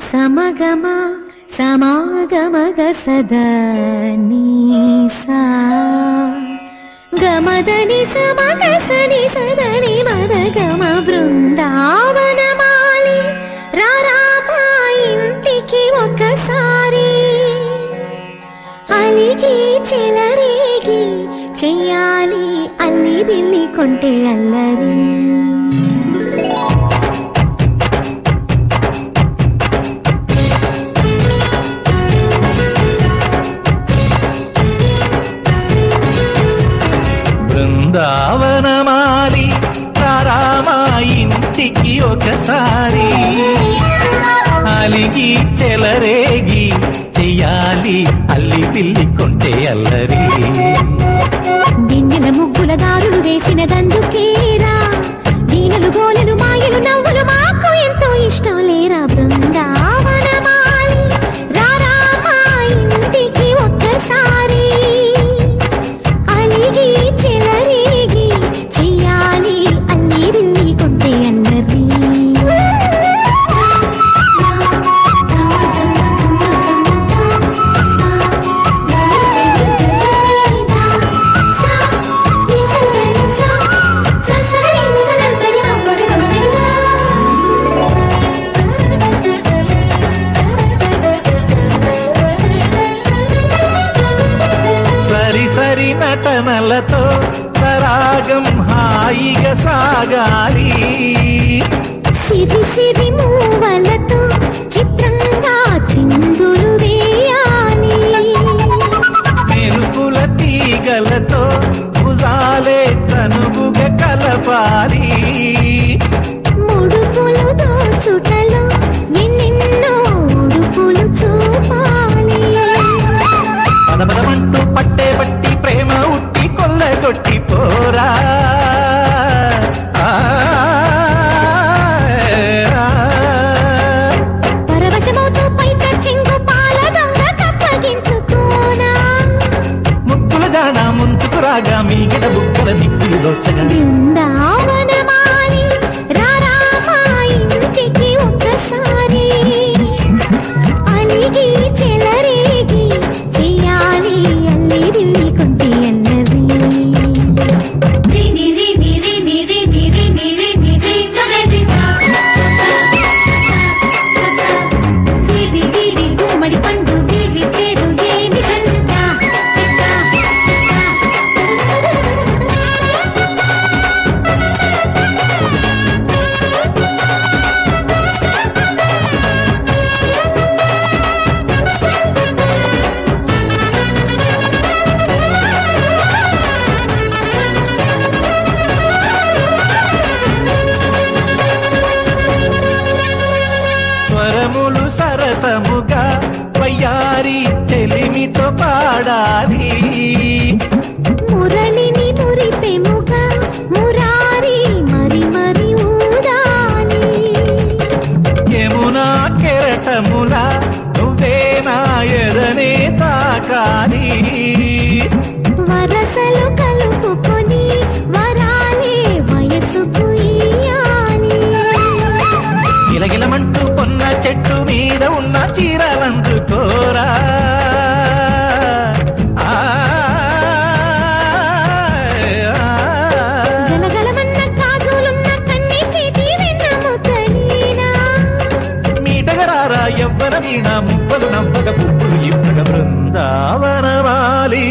సమగమ సమాగమగ సదనీసా గమదని సమగసని సదని మదగమ బృందావనమాలి రారామా ఇంటికి ఒకసారి అలిగి చెలరేగి చెయ్యాలి అల్లి బిల్లి కొంటే అల్లరి బృందావనమాలి రారామా ఇంటికి ఒకసారి అలిగి చెలరేగి చెయ్యాలి అల్లి పిల్లి కొంటే అల్లరి దిన్నెల ముగ్గుల దారులు వేసిన దందుకేరా దీనలు గోలెలు మాయలు నవ్వులు మాకు ఎంతో ఇష్టం లేరా బృందావనమాలి రారామా ఇంటికి ఒక్కసారి అలిగి చెలరేగి చెయ్యాలి అల్లి బిల్లి కొంటే అల్లరి నటనలతో సరాగం హాయిగా సాగాలి సిరి సిరి మూవలతో చిత్రంగా చిందులు వేయాలి మెరుపుల తీగలతో భుజాలే చనువుగా కలపాలి ముడుపులు దోచుటలో ఎన్నెన్నో ఉడుపులు చూపాలి పదపదమంటూ పట్టే పట్టి ప్రేమ ఉట్టి కొల్లగొట్టి పోరా పరవశమవుతూ పైట చెంగు పాల దొంగ తప్పగించుకోనా ముక్కుల జాన ముందుకు రాగా మీగడ బుక్కల దిక్కులు దోచగా బృందావనమాలి రారామా ఇంటికి ఒక్కసారి అలిగి చెలరేగి చెయ్యాలి అల్లి బిల్లి కొంటే అల్లరి గుమ్మడి పండు వీరి పేరు ఏమి కంటా స్వరములు సరసముగా వయ్యారి చెలిమితో పాడాలి మురళిని మురిపెముగా మురారి మరి మరి ఊదాలి యమునా కెరటములా నువ్వే నా ఎదనే తాకాలి వరసలు కలుపుకొని వరాలే వయసుకు ఇయ్యాలి గిలగిలమంటూ పొన్న చెట్టు మీద ఉన్న చీరలందుకోరా గలగలమన్న కాజులున్న కన్ని చేతి వెన్న ముద్దలీనా మీటగరారా ఎవ్వర వీణ ముప్పలు నవ్వగ పువ్వులు ఇవ్వగ బృందావనమాలి